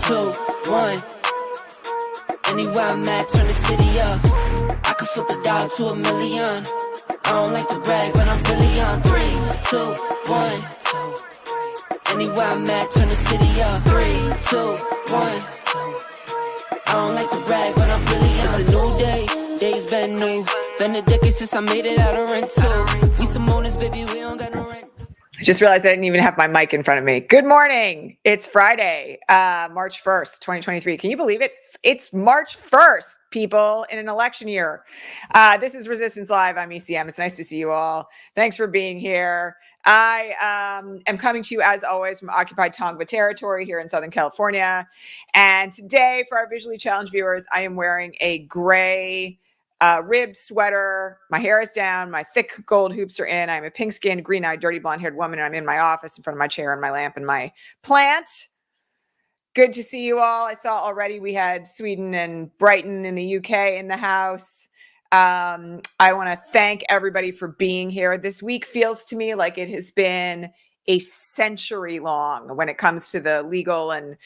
2, 1. Anywhere I'm at, turn the city up. I can flip a dime to $1 million. I don't like to brag, but I'm really on. 3, 2, 1. Anywhere I'm at, turn the city up. 3, 2, 1. I don't like to brag, but I'm really on. It's a new day, days been new. Been a decade since I made it out of rent too. We some owners, baby, we don't got no rent. I just realized I didn't even have my mic in front of me. Good morning. It's Friday, March 1st, 2023. Can you believe it? It's March 1st, people, in an election year. This is Resistance Live. I'm ECM. It's nice to see you all. Thanks for being here. I am coming to you, as always, from occupied Tongva territory here in Southern California. And today, for our visually challenged viewers, I am wearing a gray ribbed sweater. My hair is down. My thick gold hoops are in. I'm a pink-skinned, green-eyed, dirty blonde-haired woman, and I'm in my office in front of my chair and my lamp and my plant. Good to see you all. I saw already we had Sweden and Brighton in the UK in the house. I want to thank everybody for being here. This week feels to me like it has been a century long when it comes to the legal and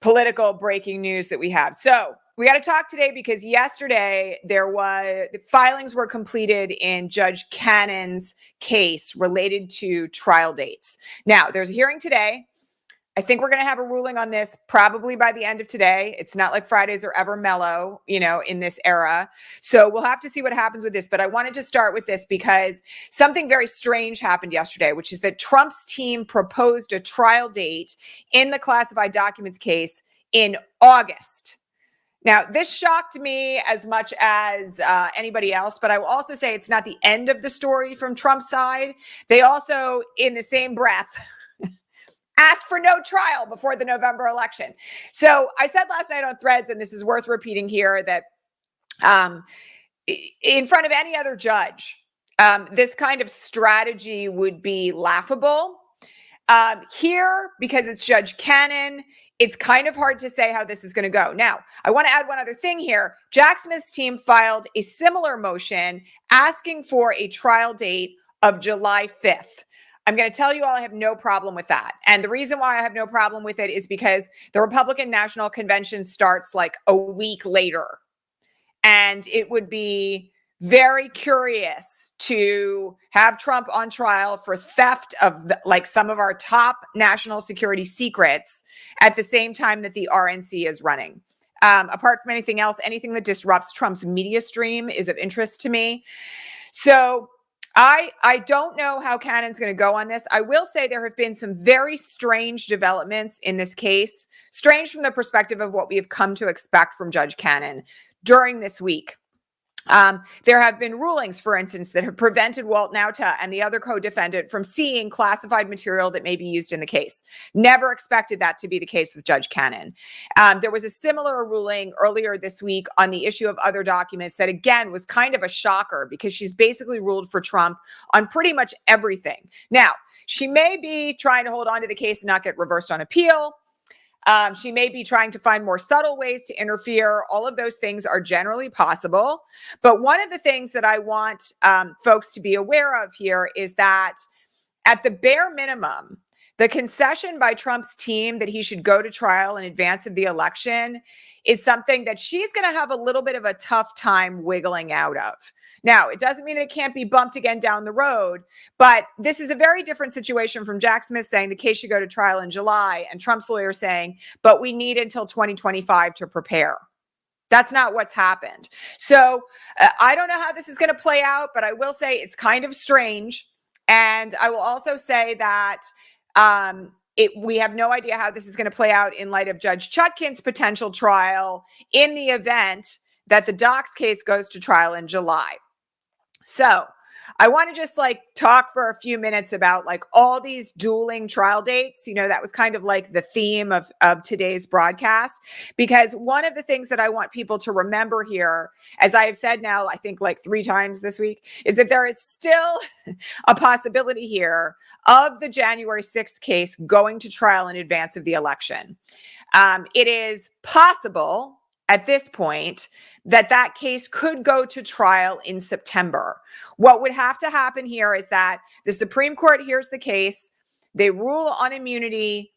political breaking news that we have. So we got to talk today because yesterday the filings were completed in Judge Cannon's case related to trial dates. Now, there's a hearing today. I think we're going to have a ruling on this probably by the end of today. It's not like Fridays are ever mellow, in this era. So we'll have to see what happens with this. But I wanted to start with this because something very strange happened yesterday, which is that Trump's team proposed a trial date in the classified documents case in August. Now, this shocked me as much as anybody else, but I will also say it's not the end of the story from Trump's side. They also, in the same breath, asked for no trial before the November election. So I said last night on Threads, and this is worth repeating here, that in front of any other judge, this kind of strategy would be laughable. Here, because it's Judge Cannon, it's kind of hard to say how this is going to go. Now, I want to add one other thing here. Jack Smith's team filed a similar motion asking for a trial date of July 5th. I'm going to tell you all I have no problem with that. And the reason why I have no problem with it is because the Republican National Convention starts like a week later. And it would be very curious to have Trump on trial for theft of some of our top national security secrets at the same time that the RNC is running. Apart from anything else, anything that disrupts Trump's media stream is of interest to me. So I don't know how Cannon's going to go on this. I will say there have been some very strange developments in this case, strange from the perspective of what we have come to expect from Judge Cannon during this week. There have been rulings, for instance, that have prevented Walt Nauta and the other co-defendant from seeing classified material that may be used in the case. Never expected that to be the case with Judge Cannon. There was a similar ruling earlier this week on the issue of other documents that, again, was kind of a shocker because she's basically ruled for Trump on pretty much everything. Now, she may be trying to hold on to the case and not get reversed on appeal. She may be trying to find more subtle ways to interfere. All of those things are generally possible. But one of the things that I want folks to be aware of here is that at the bare minimum, the concession by Trump's team that he should go to trial in advance of the election is something that she's going to have a little bit of a tough time wiggling out of. Now, it doesn't mean that it can't be bumped again down the road, but this is a very different situation from Jack Smith saying the case should go to trial in July and Trump's lawyer saying, but we need until 2025 to prepare. That's not what's happened. So I don't know how this is going to play out, but I will say it's kind of strange. And I will also say that we have no idea how this is going to play out in light of Judge Chutkin's potential trial in the event that the Docs case goes to trial in July. So I want to just talk for a few minutes about all these dueling trial dates. That was kind of the theme of today's broadcast, because one of the things that I want people to remember here, as I have said now, I think 3 times this week, is that there is still a possibility here of the January 6th case going to trial in advance of the election. It is possible at this point that case could go to trial in September. What would have to happen here is that the Supreme Court hears the case, they rule on immunity,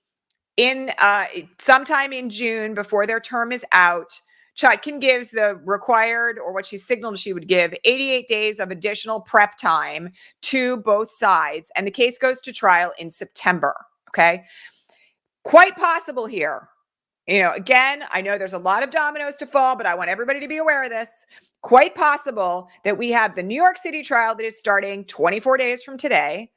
sometime in June, before their term is out, Chutkan gives the required, or what she signaled she would give, 88 days of additional prep time to both sides. And the case goes to trial in September. Okay. Quite possible here. Again, I know there's a lot of dominoes to fall, but I want everybody to be aware of this. Quite possible that we have the New York City trial that is starting 24 days from today.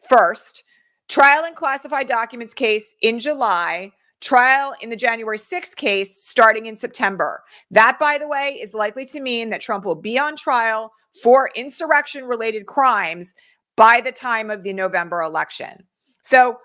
First, trial in classified documents case in July, trial in the January 6th case starting in September. That, by the way, is likely to mean that Trump will be on trial for insurrection-related crimes by the time of the November election. So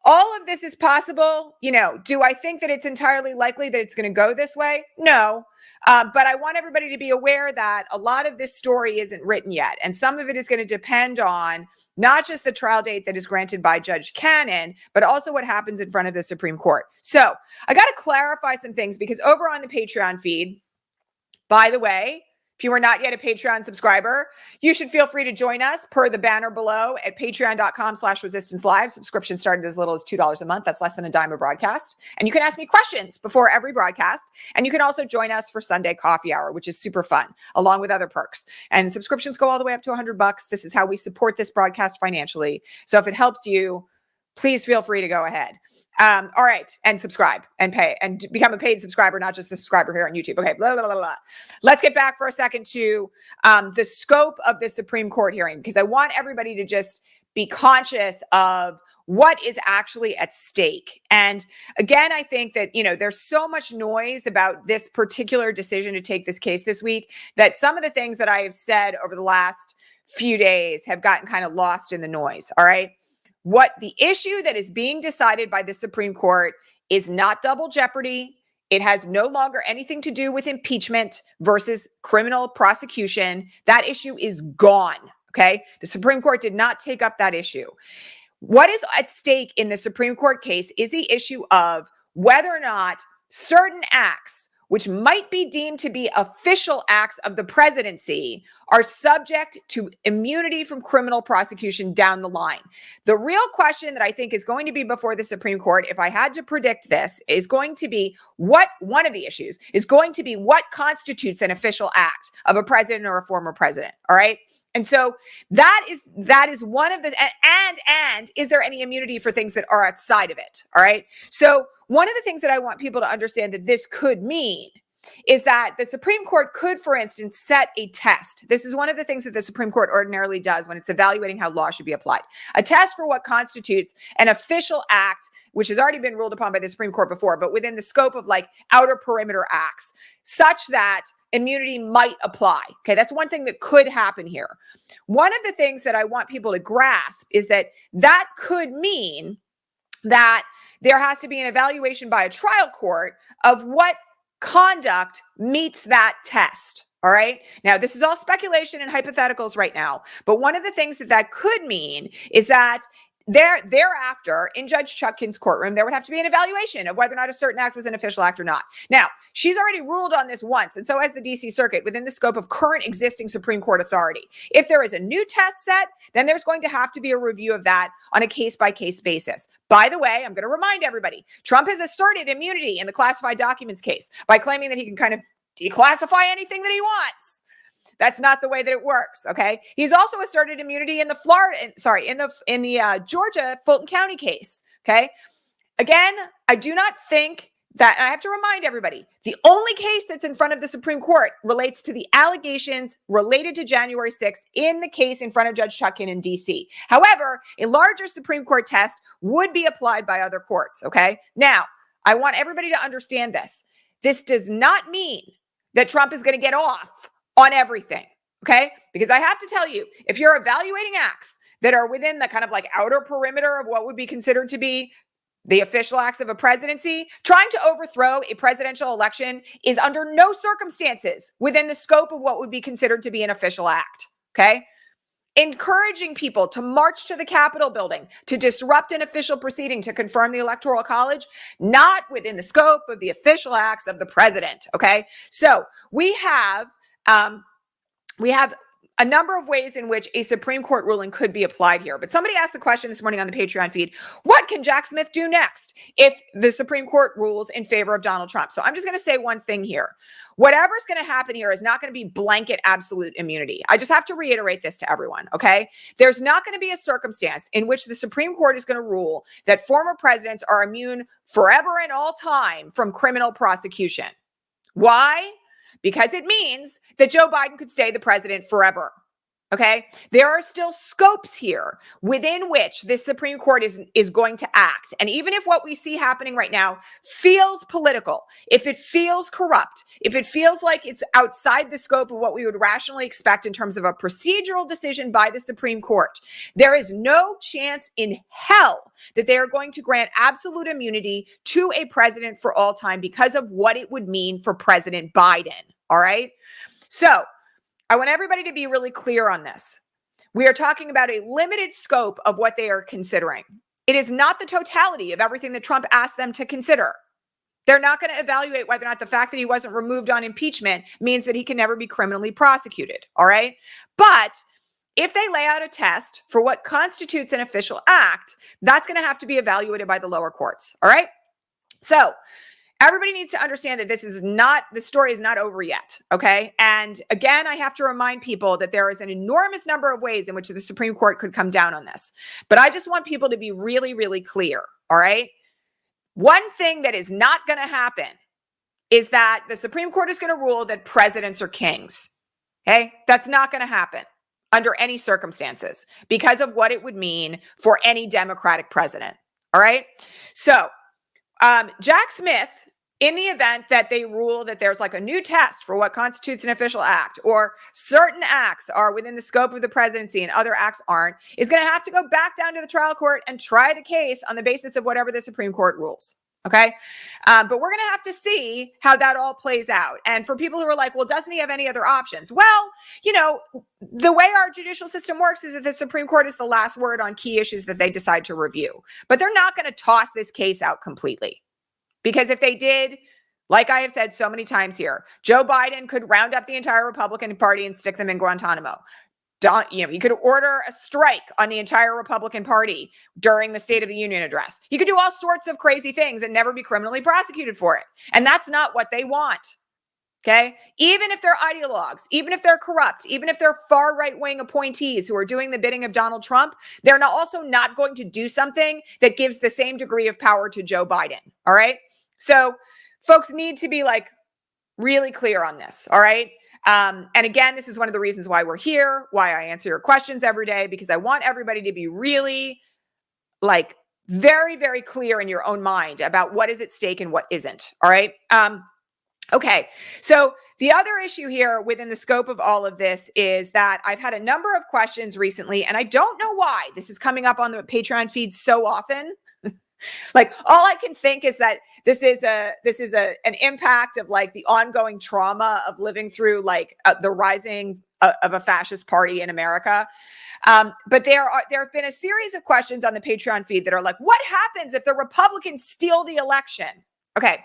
all of this is possible. Do I think that it's entirely likely that it's going to go this way? No. But I want everybody to be aware that a lot of this story isn't written yet. And some of it is going to depend on not just the trial date that is granted by Judge Cannon, but also what happens in front of the Supreme Court. So I got to clarify some things, because over on the Patreon feed, by the way, if you are not yet a Patreon subscriber, you should feel free to join us per the banner below at patreon.com/resistance-live. Subscription started as little as $2 a month. That's less than a dime a broadcast. And you can ask me questions before every broadcast. And you can also join us for Sunday coffee hour, which is super fun, along with other perks. And subscriptions go all the way up to $100. This is how we support this broadcast financially. So if it helps you, please feel free to go ahead. All right. And subscribe and pay and become a paid subscriber, not just a subscriber here on YouTube. Okay. Blah, blah, blah, blah. Let's get back for a second to the scope of the Supreme Court hearing, because I want everybody to just be conscious of what is actually at stake. And again, I think that, there's so much noise about this particular decision to take this case this week that some of the things that I have said over the last few days have gotten kind of lost in the noise. All right. What the issue that is being decided by the Supreme Court is not double jeopardy. It has no longer anything to do with impeachment versus criminal prosecution. That issue is gone. Okay. The Supreme Court did not take up that issue. What is at stake in the Supreme Court case is the issue of whether or not certain acts, which might be deemed to be official acts of the presidency, are subject to immunity from criminal prosecution down the line. The real question that I think is going to be before the Supreme Court, if I had to predict this, is going to be what constitutes an official act of a president or a former president. All right. And so that is one of the, and is there any immunity for things that are outside of it? All right. So one of the things that I want people to understand that this could mean is that the Supreme Court could, for instance, set a test. This is one of the things that the Supreme Court ordinarily does when it's evaluating how law should be applied. A test for what constitutes an official act, which has already been ruled upon by the Supreme Court before, but within the scope of like outer perimeter acts, such that immunity might apply. Okay, that's one thing that could happen here. One of the things that I want people to grasp is that could mean that there has to be an evaluation by a trial court of what conduct meets that test. All right. Now, this is all speculation and hypotheticals right now. But one of the things that could mean is that thereafter, in Judge Chutkan's courtroom, there would have to be an evaluation of whether or not a certain act was an official act or not. Now, she's already ruled on this once, and so has the D.C. Circuit within the scope of current existing Supreme Court authority. If there is a new test set, then there's going to have to be a review of that on a case-by-case basis. By the way, I'm going to remind everybody, Trump has asserted immunity in the classified documents case by claiming that he can kind of declassify anything that he wants. That's not the way that it works. Okay. He's also asserted immunity in the Georgia Fulton County case. Okay. Again, I do not think that, and I have to remind everybody, the only case that's in front of the Supreme Court relates to the allegations related to January 6th in the case in front of Judge Chutkan in DC. However, a larger Supreme Court test would be applied by other courts. Okay. Now, I want everybody to understand this. This does not mean that Trump is going to get off on everything, okay? Because I have to tell you, if you're evaluating acts that are within the kind of like outer perimeter of what would be considered to be the official acts of a presidency, trying to overthrow a presidential election is under no circumstances within the scope of what would be considered to be an official act, okay? Encouraging people to march to the Capitol building to disrupt an official proceeding to confirm the Electoral College, not within the scope of the official acts of the president, okay? So we have a number of ways in which a Supreme Court ruling could be applied here. But somebody asked the question this morning on the Patreon feed, what can Jack Smith do next if the Supreme Court rules in favor of Donald Trump? So I'm just going to say one thing here. Whatever's going to happen here is not going to be blanket absolute immunity. I just have to reiterate this to everyone, okay? There's not going to be a circumstance in which the Supreme Court is going to rule that former presidents are immune forever and all time from criminal prosecution. Why? Because it means that Joe Biden could stay the president forever. Okay, there are still scopes here within which this Supreme Court is going to act. And even if what we see happening right now feels political, if it feels corrupt, if it feels like it's outside the scope of what we would rationally expect in terms of a procedural decision by the Supreme Court, there is no chance in hell that they are going to grant absolute immunity to a president for all time because of what it would mean for President Biden. All right. So I want everybody to be really clear on this. We are talking about a limited scope of what they are considering. It is not the totality of everything that Trump asked them to consider. They're not going to evaluate whether or not the fact that he wasn't removed on impeachment means that he can never be criminally prosecuted. All right. But if they lay out a test for what constitutes an official act, that's going to have to be evaluated by the lower courts. All right. So everybody needs to understand that the story is not over yet, okay? And again, I have to remind people that there is an enormous number of ways in which the Supreme Court could come down on this. But I just want people to be really, really clear, all right? One thing that is not going to happen is that the Supreme Court is going to rule that presidents are kings, okay? That's not going to happen under any circumstances because of what it would mean for any Democratic president, all right? So Jack Smith, in the event that they rule that there's like a new test for what constitutes an official act, or certain acts are within the scope of the presidency and other acts aren't, is going to have to go back down to the trial court and try the case on the basis of whatever the Supreme Court rules. Okay. But we're going to have to see how that all plays out. And for people who are like, well, doesn't he have any other options? Well, you know, the way our judicial system works is that the Supreme Court is the last word on key issues that they decide to review. But they're not going to toss this case out completely. Because if they did, like I have said so many times here, Joe Biden could round up the entire Republican Party and stick them in Guantanamo. He could order a strike on the entire Republican Party during the State of the Union address. He could do all sorts of crazy things and never be criminally prosecuted for it. And that's not what they want. Okay? Even if they're ideologues, even if they're corrupt, even if they're far right-wing appointees who are doing the bidding of Donald Trump, they're also not going to do something that gives the same degree of power to Joe Biden. All right? So folks need to be like really clear on this. All right. And again, this is one of the reasons why we're here, why I answer your questions every day, because I want everybody to be really like very, very clear in your own mind about what is at stake and what isn't. All right. Okay. So the other issue here within the scope of all of this is that I've had a number of questions recently, and I don't know why this is coming up on the Patreon feed so often. Like all I can think is that this is an impact of like the ongoing trauma of living through like the rising of a fascist party in America. But there have been a series of questions on the Patreon feed that are like, what happens if the Republicans steal the election? Okay.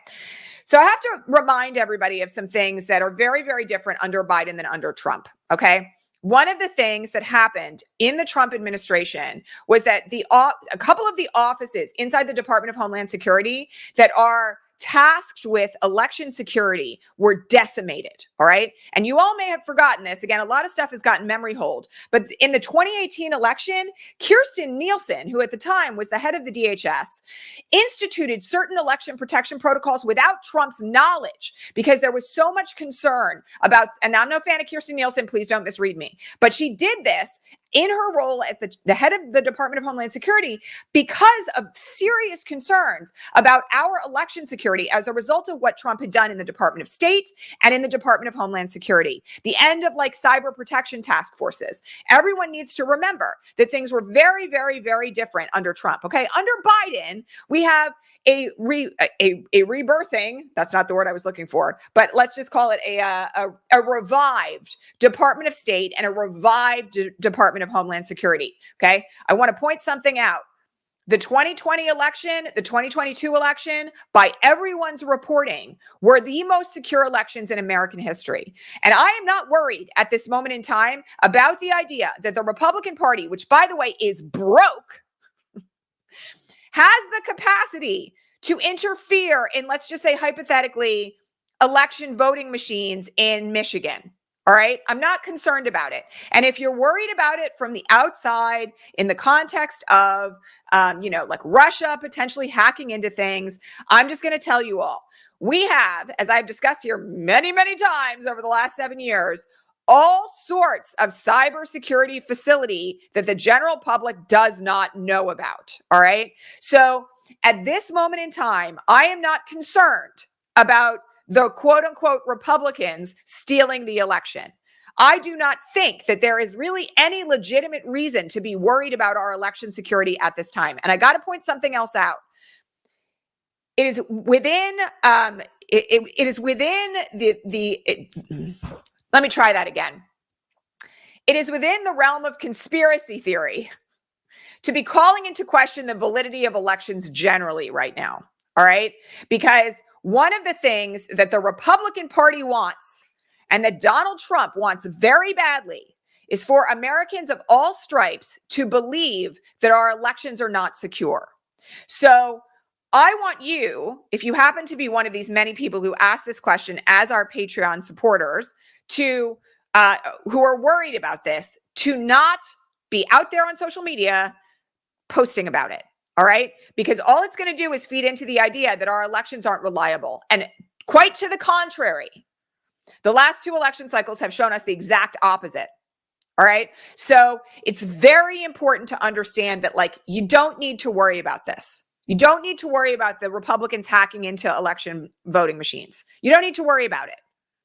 So I have to remind everybody of some things that are very, very different under Biden than under Trump. Okay. One of the things that happened in the Trump administration was that a couple of the offices inside the Department of Homeland Security that are tasked with election security were decimated. All right. And you all may have forgotten this. Again, a lot of stuff has gotten memory hold. But in the 2018 election, Kirstjen Nielsen, who at the time was the head of the DHS, instituted certain election protection protocols without Trump's knowledge because there was so much concern about, and I'm no fan of Kirstjen Nielsen, please don't misread me, but she did this in her role as the head of the Department of Homeland Security because of serious concerns about our election security as a result of what Trump had done in the Department of State and in the Department of Homeland Security, the end of like cyber protection task forces. Everyone needs to remember that things were very, very, very different under Trump. Okay. Under Biden, we have a rebirthing, that's not the word I was looking for, but let's just call it a revived Department of State and a revived Department of Homeland Security. Okay. I want to point something out. The 2020 election, the 2022 election, by everyone's reporting, were the most secure elections in American history. And I am not worried at this moment in time about the idea that the Republican Party, which, by the way, is broke, has the capacity to interfere in, let's just say hypothetically, election voting machines in Michigan. All right. I'm not concerned about it. And if you're worried about it from the outside in the context of, like Russia potentially hacking into things, I'm just going to tell you all, we have, as I've discussed here many, many times over the last 7 years, all sorts of cybersecurity facility that the general public does not know about. All right. So at this moment in time, I am not concerned about the quote unquote Republicans stealing the election. I do not think that there is really any legitimate reason to be worried about our election security at this time. And I got to point something else out. It is within, it is within let me try that again. It is within the realm of conspiracy theory to be calling into question the validity of elections generally right now. All right. Because one of the things that the Republican Party wants and that Donald Trump wants very badly is for Americans of all stripes to believe that our elections are not secure. So I want you, if you happen to be one of these many people who ask this question as our Patreon supporters, to who are worried about this, to not be out there on social media posting about it. All right. Because all it's going to do is feed into the idea that our elections aren't reliable. And quite to the contrary, the last 2 election cycles have shown us the exact opposite. All right. So it's very important to understand that, like, you don't need to worry about this. You don't need to worry about the Republicans hacking into election voting machines. You don't need to worry about it.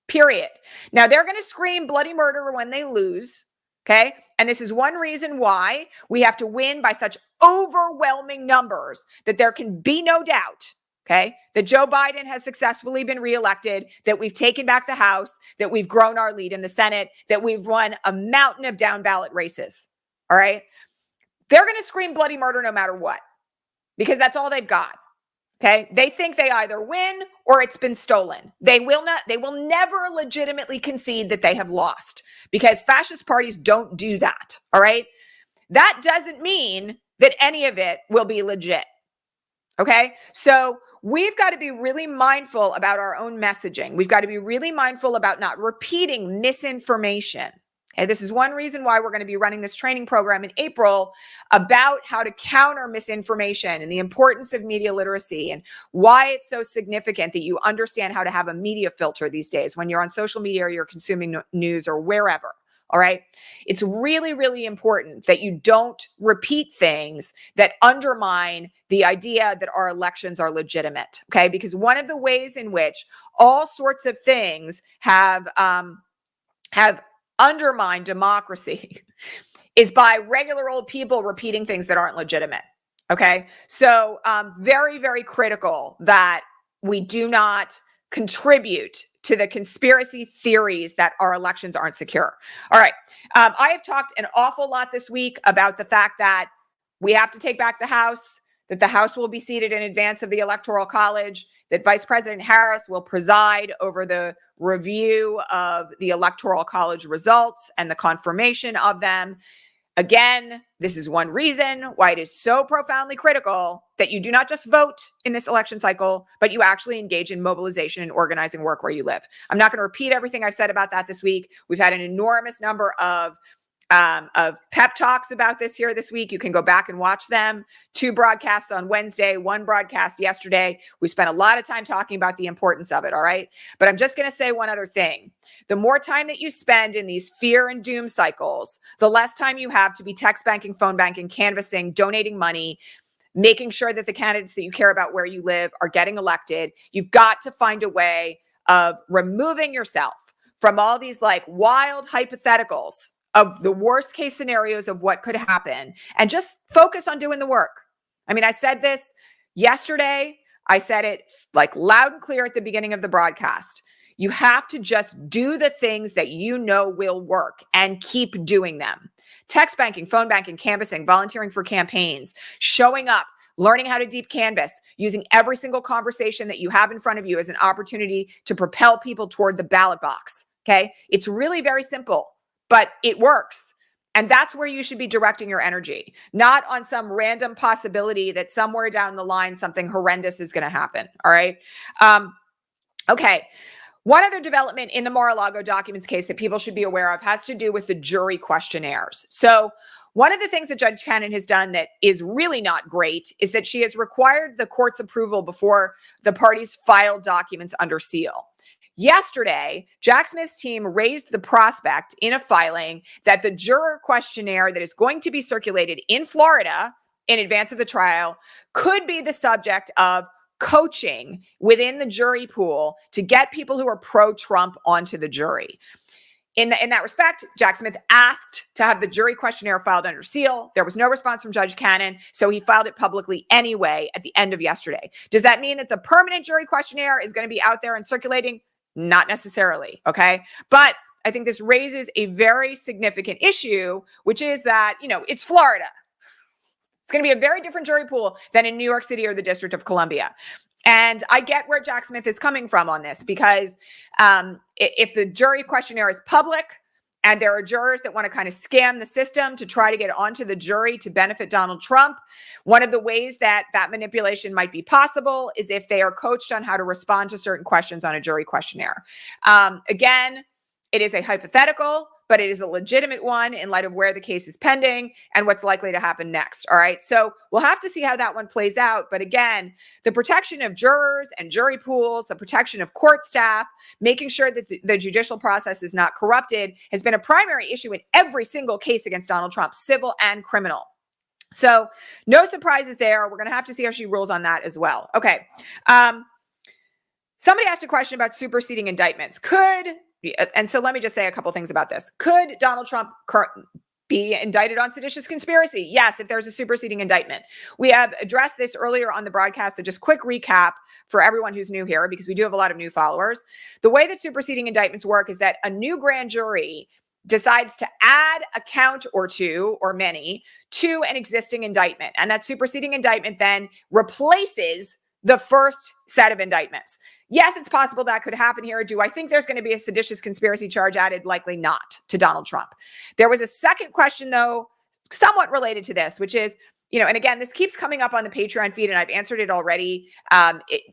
Period. Now, they're going to scream bloody murder when they lose. Okay. And this is one reason why we have to win by such overwhelming numbers that there can be no doubt, okay, that Joe Biden has successfully been reelected, that we've taken back the House, that we've grown our lead in the Senate, that we've won a mountain of down ballot races. All right. They're going to scream bloody murder no matter what, because that's all they've got. Okay. They think they either win or it's been stolen. They will never legitimately concede that they have lost, because fascist parties don't do that. All right. That doesn't mean that any of it will be legit. Okay. So we've got to be really mindful about our own messaging. We've got to be really mindful about not repeating misinformation. Okay, this is one reason why we're going to be running this training program in April about how to counter misinformation and the importance of media literacy and why it's so significant that you understand how to have a media filter these days when you're on social media or you're consuming news or wherever. All right. It's really, really important that you don't repeat things that undermine the idea that our elections are legitimate. Okay. Because one of the ways in which all sorts of things have undermined democracy is by regular old people repeating things that aren't legitimate. Okay. So very, very critical that we do not contribute to the conspiracy theories that our elections aren't secure. All right. I have talked an awful lot this week about the fact that we have to take back the House, that the House will be seated in advance of the Electoral College, that Vice President Harris will preside over the review of the Electoral College results and the confirmation of them. Again, this is one reason why it is so profoundly critical that you do not just vote in this election cycle, but you actually engage in mobilization and organizing work where you live. I'm not going to repeat everything I've said about that this week. We've had an enormous number of pep talks about this here this week. You can go back and watch them. 2 broadcasts on Wednesday, 1 broadcast yesterday. We spent a lot of time talking about the importance of it. All right. But I'm just going to say one other thing. The more time that you spend in these fear and doom cycles, the less time you have to be text banking, phone banking, canvassing, donating money, making sure that the candidates that you care about where you live are getting elected. You've got to find a way of removing yourself from all these like wild hypotheticals of the worst case scenarios of what could happen and just focus on doing the work. I mean, I said this yesterday. I said it like loud and clear at the beginning of the broadcast. You have to just do the things that you know will work and keep doing them. Text banking, phone banking, canvassing, volunteering for campaigns, showing up, learning how to deep canvas, using every single conversation that you have in front of you as an opportunity to propel people toward the ballot box. Okay. It's really very simple, but it works. And that's where you should be directing your energy, not on some random possibility that somewhere down the line, something horrendous is going to happen. All right. Okay. One other development in the Mar-a-Lago documents case that people should be aware of has to do with the jury questionnaires. So one of the things that Judge Cannon has done that is really not great is that she has required the court's approval before the parties file documents under seal. Yesterday, Jack Smith's team raised the prospect in a filing that the juror questionnaire that is going to be circulated in Florida in advance of the trial could be the subject of coaching within the jury pool to get people who are pro-Trump onto the jury. In that respect, Jack Smith asked to have the jury questionnaire filed under seal. There was no response from Judge Cannon, so he filed it publicly anyway at the end of yesterday. Does that mean that the permanent jury questionnaire is going to be out there and circulating? Not necessarily, okay? But I think this raises a very significant issue, which is that, it's Florida. It's going to be a very different jury pool than in New York City or the District of Columbia. And I get where Jack Smith is coming from on this, because if the jury questionnaire is public and there are jurors that want to kind of scam the system to try to get onto the jury to benefit Donald Trump, one of the ways that manipulation might be possible is if they are coached on how to respond to certain questions on a jury questionnaire. Again, it is a hypothetical, but it is a legitimate one in light of where the case is pending and what's likely to happen next. All right. So we'll have to see how that one plays out. But again, the protection of jurors and jury pools, the protection of court staff, making sure that the judicial process is not corrupted has been a primary issue in every single case against Donald Trump, civil and criminal. So no surprises there. We're going to have to see how she rules on that as well. Okay. Somebody asked a question about superseding indictments. And so let me just say a couple things about this. Could Donald Trump be indicted on seditious conspiracy? Yes, if there's a superseding indictment. We have addressed this earlier on the broadcast, so just quick recap for everyone who's new here, because we do have a lot of new followers. The way that superseding indictments work is that a new grand jury decides to add a count or two or many to an existing indictment. And that superseding indictment then replaces the first set of indictments. Yes, it's possible that could happen here. Do I think there's going to be a seditious conspiracy charge added? Likely not to Donald Trump. There was a second question, though, somewhat related to this, which is, and again, this keeps coming up on the Patreon feed, and I've answered it already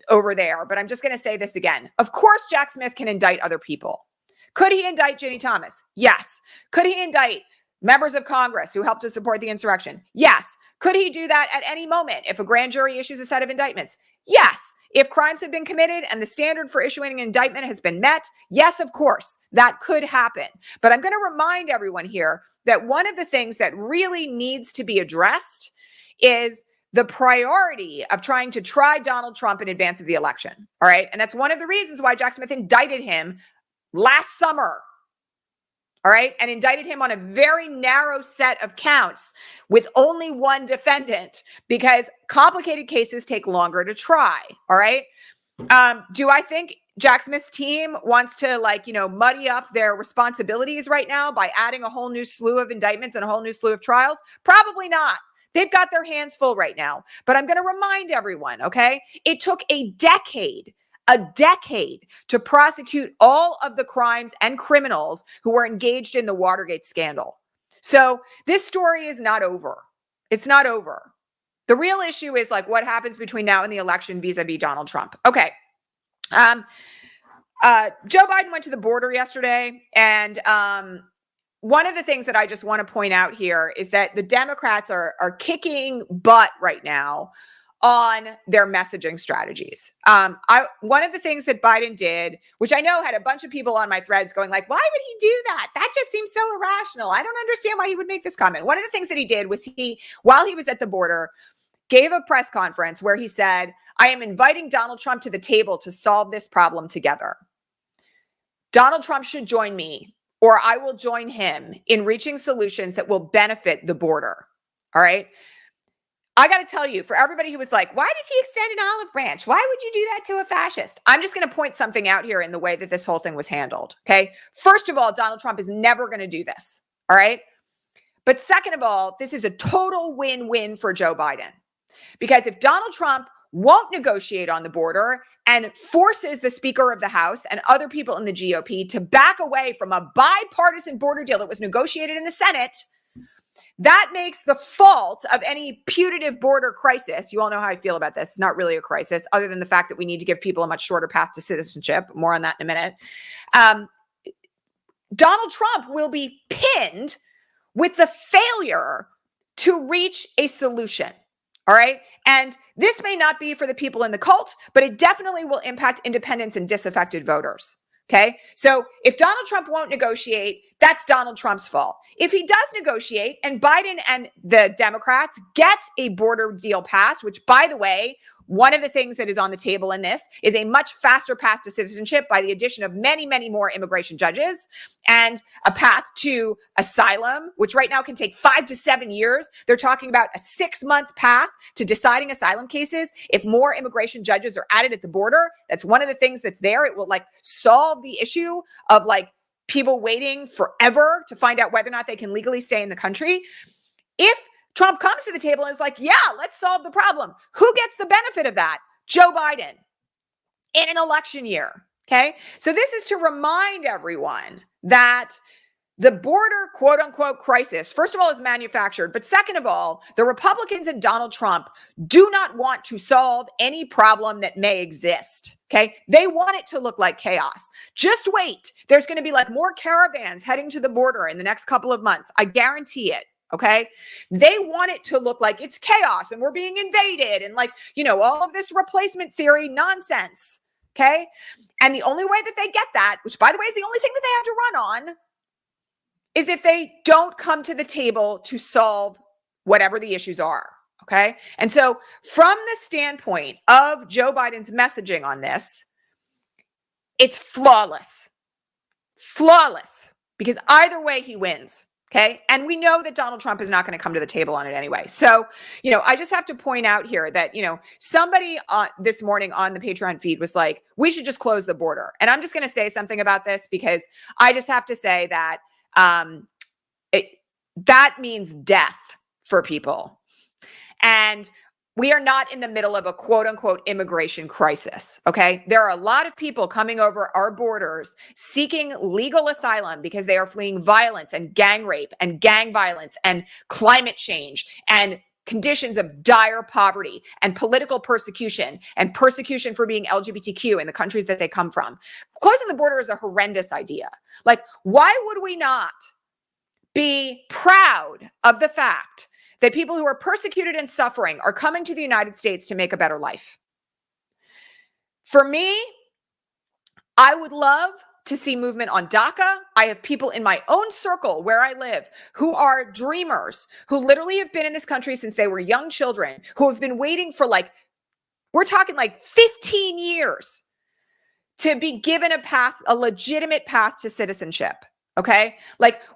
over there, but I'm just going to say this again. Of course, Jack Smith can indict other people. Could he indict Ginny Thomas? Yes. Could he indict members of Congress who helped to support the insurrection? Yes. Could he do that at any moment if a grand jury issues a set of indictments? Yes. If crimes have been committed and the standard for issuing an indictment has been met, yes, of course, that could happen. But I'm going to remind everyone here that one of the things that really needs to be addressed is the priority of trying to try Donald Trump in advance of the election. All right. And that's one of the reasons why Jack Smith indicted him last summer. All right. And indicted him on a very narrow set of counts with only one defendant, because complicated cases take longer to try. All right. Do I think Jack Smith's team wants to muddy up their responsibilities right now by adding a whole new slew of indictments and a whole new slew of trials? Probably not. They've got their hands full right now. But I'm going to remind everyone, okay, it took a decade to prosecute all of the crimes and criminals who were engaged in the Watergate scandal. So this story is not over. It's not over. The real issue is what happens between now and the election vis-a-vis Donald Trump. Okay. Joe Biden went to the border yesterday, and one of the things that I just want to point out here is that the Democrats are kicking butt right now on their messaging strategies. One of the things that Biden did, which I know had a bunch of people on my threads going why would he do that? That just seems so irrational. I don't understand why he would make this comment. One of the things that he did was while he was at the border, gave a press conference where he said, I am inviting Donald Trump to the table to solve this problem together. Donald Trump should join me, or I will join him in reaching solutions that will benefit the border. All right. I got to tell you, for everybody who was like, why did he extend an olive branch? Why would you do that to a fascist? I'm just going to point something out here in the way that this whole thing was handled. Okay. First of all, Donald Trump is never going to do this. All right. But second of all, this is a total win-win for Joe Biden. Because if Donald Trump won't negotiate on the border and forces the Speaker of the House and other people in the GOP to back away from a bipartisan border deal that was negotiated in the Senate, that makes the fault of any putative border crisis. You all know how I feel about this. It's not really a crisis, other than the fact that we need to give people a much shorter path to citizenship. More on that in a minute. Donald Trump will be pinned with the failure to reach a solution. All right. And this may not be for the people in the cult, but it definitely will impact independents and disaffected voters. Okay. So if Donald Trump won't negotiate, that's Donald Trump's fault. If he does negotiate and Biden and the Democrats get a border deal passed, which, by the way, one of the things that is on the table in this is a much faster path to citizenship by the addition of many, many more immigration judges and a path to asylum, which right now can take 5 to 7 years. They're talking about a 6-month path to deciding asylum cases. If more immigration judges are added at the border, that's one of the things that's there. It will solve the issue of people waiting forever to find out whether or not they can legally stay in the country. If Trump comes to the table and is like, yeah, let's solve the problem, who gets the benefit of that? Joe Biden in an election year. Okay. So this is to remind everyone that the border, quote unquote, crisis, first of all, is manufactured. But second of all, the Republicans and Donald Trump do not want to solve any problem that may exist. Okay. They want it to look like chaos. Just wait. There's going to be more caravans heading to the border in the next couple of months. I guarantee it. Okay. They want it to look like it's chaos and we're being invaded and all of this replacement theory nonsense. Okay. And the only way that they get that, which by the way is the only thing that they have to run on, is if they don't come to the table to solve whatever the issues are. Okay. And so from the standpoint of Joe Biden's messaging on this, it's flawless, because either way he wins. Okay. And we know that Donald Trump is not going to come to the table on it anyway. So, I just have to point out here that, somebody this morning on the Patreon feed was like, we should just close the border. And I'm just going to say something about this because I just have to say that that means death for people. And we are not in the middle of a quote unquote immigration crisis. Okay. There are a lot of people coming over our borders seeking legal asylum because they are fleeing violence and gang rape and gang violence and climate change and conditions of dire poverty and political persecution and persecution for being LGBTQ in the countries that they come from. Closing the border is a horrendous idea. Why would we not be proud of the fact that people who are persecuted and suffering are coming to the United States to make a better life? For me, I would love to see movement on DACA. I have people in my own circle where I live who are dreamers, who literally have been in this country since they were young children, who have been waiting for we're talking 15 years to be given a legitimate path to citizenship. Okay.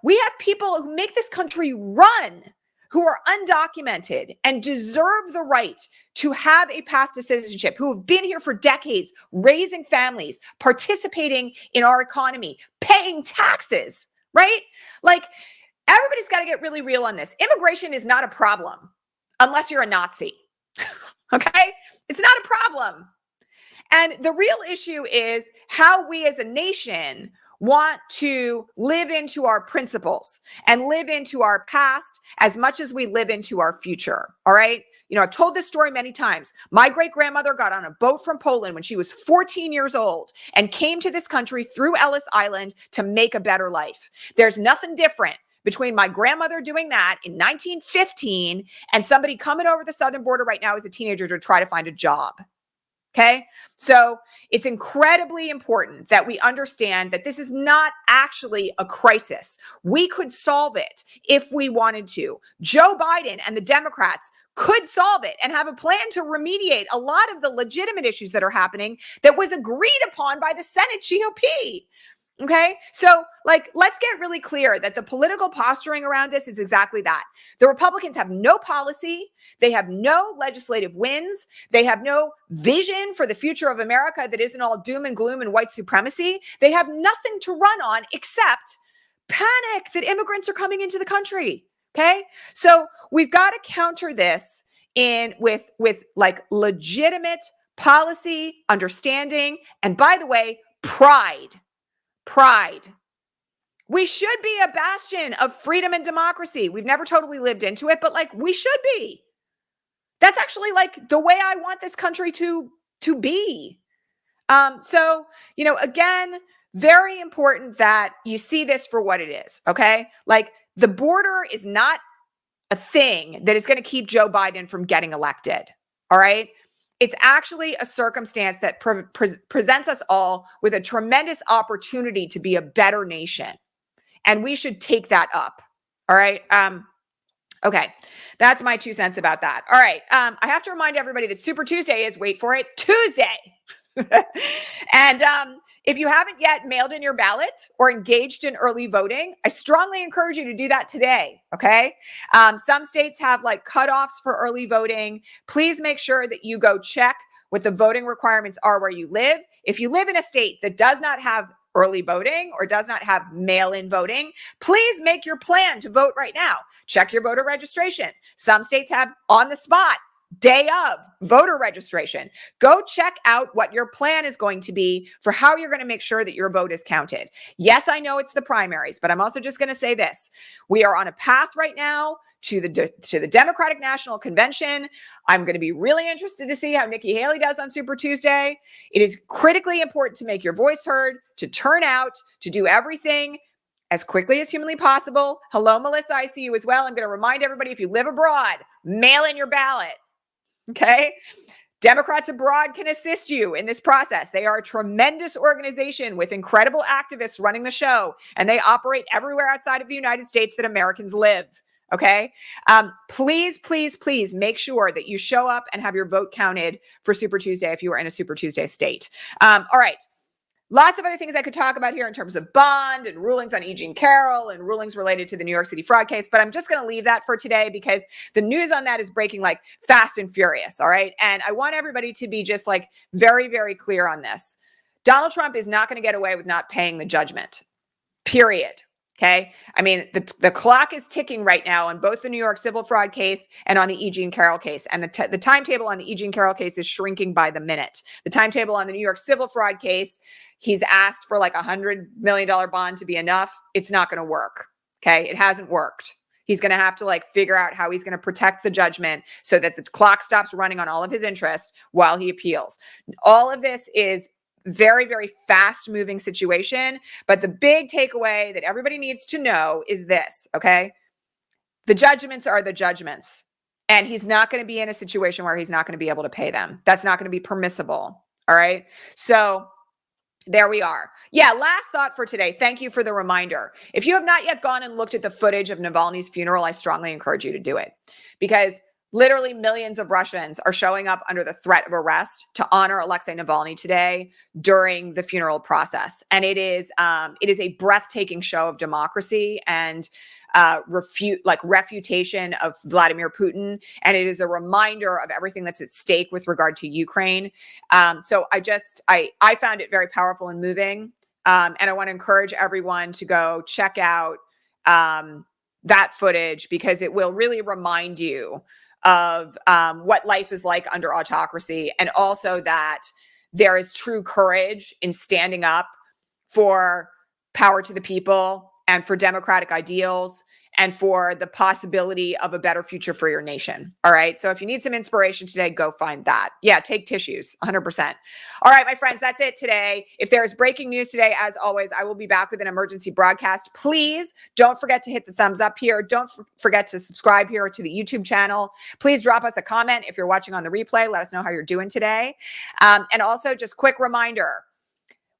We have people who make this country run, who are undocumented and deserve the right to have a path to citizenship, who have been here for decades, raising families, participating in our economy, paying taxes, right? Everybody's got to get really real on this. Immigration is not a problem unless you're a Nazi. Okay? It's not a problem. And the real issue is how we as a nation want to live into our principles and live into our past as much as we live into our future. All right. I've told this story many times. My great-grandmother got on a boat from Poland when she was 14 years old and came to this country through Ellis Island to make a better life. There's nothing different between my grandmother doing that in 1915 and somebody coming over the southern border right now as a teenager to try to find a job. Okay. So it's incredibly important that we understand that this is not actually a crisis. We could solve it if we wanted to. Joe Biden and the Democrats could solve it and have a plan to remediate a lot of the legitimate issues that are happening that was agreed upon by the Senate GOP. Okay. So like, let's get really clear that the political posturing around this is exactly that. The Republicans have no policy. They have no legislative wins. They have no vision for the future of America that isn't all doom and gloom and white supremacy. They have nothing to run on except panic that immigrants are coming into the country. Okay. So we've got to counter this with like legitimate policy, understanding, and by the way, pride. We should be a bastion of freedom and democracy. We've never totally lived into it, but like we should be. That's actually like the way I want this country to be. So, you know, again, very important that you see this for what it is. Okay. Like the border is not a thing that is going to keep Joe Biden from getting elected. All right. It's actually a circumstance that presents us all with a tremendous opportunity to be a better nation. And we should take that up. All right. Okay. That's my 2 cents about that. All right. I have to remind everybody that Super Tuesday is, wait for it, Tuesday. And if you haven't yet mailed in your ballot or engaged in early voting, I strongly encourage you to do that today. Okay. Some states have like cutoffs for early voting. Please make sure that you go check what the voting requirements are where you live. If you live in a state that does not have early voting or does not have mail-in voting, please make your plan to vote right now. Check your voter registration. Some states have on the spot, day of voter registration. Go check out what your plan is going to be for how you're going to make sure that your vote is counted. Yes, I know it's the primaries, but I'm also just going to say this. We are on a path right now to the Democratic National Convention. I'm going to be really interested to see how Nikki Haley does on Super Tuesday. It is critically important to make your voice heard, to turn out, to do everything as quickly as humanly possible. Hello, Melissa, I see you as well. I'm going to remind everybody, if you live abroad, mail in your ballot. Okay. Democrats abroad can assist you in this process. They are a tremendous organization with incredible activists running the show, and they operate everywhere outside of the United States that Americans live. Okay. Please make sure that you show up and have your vote counted for Super Tuesday if you are in a Super Tuesday state. All right. Lots of other things I could talk about here in terms of bond and rulings on E. Jean Carroll and rulings related to the New York City fraud case, but I'm just going to leave that for today because the news on that is breaking like fast and furious. All right. And I want everybody to be just like very, very clear on this. Donald Trump is not going to get away with not paying the judgment, period. Okay. I mean, the clock is ticking right now on both the New York civil fraud case and on the E. Jean Carroll case. And the timetable on the E. Jean Carroll case is shrinking by the minute. The timetable on the New York civil fraud case, he's asked for like $100 million bond to be enough. It's not going to work. Okay. It hasn't worked. He's going to have to like figure out how he's going to protect the judgment so that the clock stops running on all of his interest while he appeals. All of this is very, very fast moving situation. But the big takeaway that everybody needs to know is this, okay? The judgments are the judgments. And he's not going to be in a situation where he's not going to be able to pay them. That's not going to be permissible. All right. So there we are. Yeah. Last thought for today. Thank you for the reminder. If you have not yet gone and looked at the footage of Navalny's funeral, I strongly encourage you to do it because literally millions of Russians are showing up under the threat of arrest to honor Alexei Navalny today during the funeral process. And it is a breathtaking show of democracy and refutation of Vladimir Putin. And it is a reminder of everything that's at stake with regard to Ukraine. So I found it very powerful and moving. And I want to encourage everyone to go check out that footage because it will really remind you of what life is like under autocracy, and also that there is true courage in standing up for power to the people and for democratic ideals and for the possibility of a better future for your nation. All right. So if you need some inspiration today, go find that. Yeah. Take tissues, 100%. All right, my friends, that's it today. If there's breaking news today, as always, I will be back with an emergency broadcast. Please don't forget to hit the thumbs up here. Don't forget to subscribe here to the YouTube channel. Please drop us a comment if you're watching on the replay. Let us know how you're doing today. And also just quick reminder,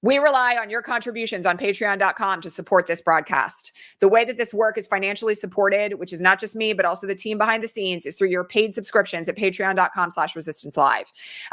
we rely on your contributions on patreon.com to support this broadcast. The way that this work is financially supported, which is not just me, but also the team behind the scenes, is through your paid subscriptions at patreon.com/resistancelive.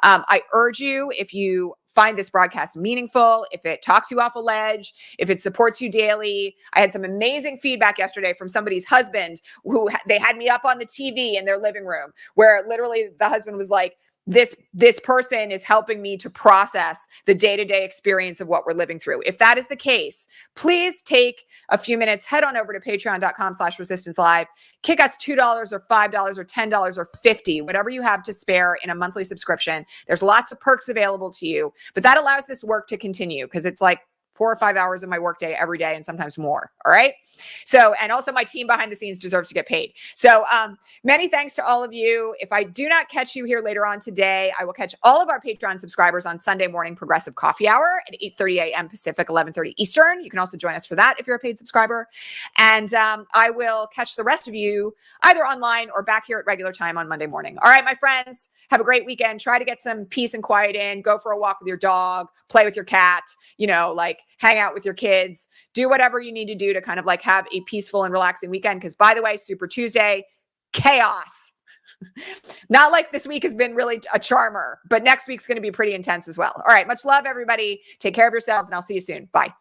I urge you, if you find this broadcast meaningful, if it talks you off a ledge, if it supports you daily. I had some amazing feedback yesterday from somebody's husband who they had me up on the TV in their living room, where literally the husband was like, this person is helping me to process the day-to-day experience of what we're living through. If that is the case, please take a few minutes, head on over to patreon.com/resistancelive, kick us $2 or $5 or $10 or $50, whatever you have to spare in a monthly subscription. There's lots of perks available to you, but that allows this work to continue because it's like 4 or 5 hours of my workday every day and sometimes more. All right. So, and also my team behind the scenes deserves to get paid. So many thanks to all of you. If I do not catch you here later on today, I will catch all of our Patreon subscribers on Sunday morning Progressive Coffee Hour at 8:30 a.m. Pacific, 11:30 Eastern. You can also join us for that if you're a paid subscriber. And I will catch the rest of you either online or back here at regular time on Monday morning. All right, my friends, have a great weekend. Try to get some peace and quiet in. Go for a walk with your dog, play with your cat, like hang out with your kids, do whatever you need to do to kind of like have a peaceful and relaxing weekend. Because by the way, Super Tuesday, chaos. Not like this week has been really a charmer, but next week's going to be pretty intense as well. All right. Much love, everybody. Take care of yourselves and I'll see you soon. Bye.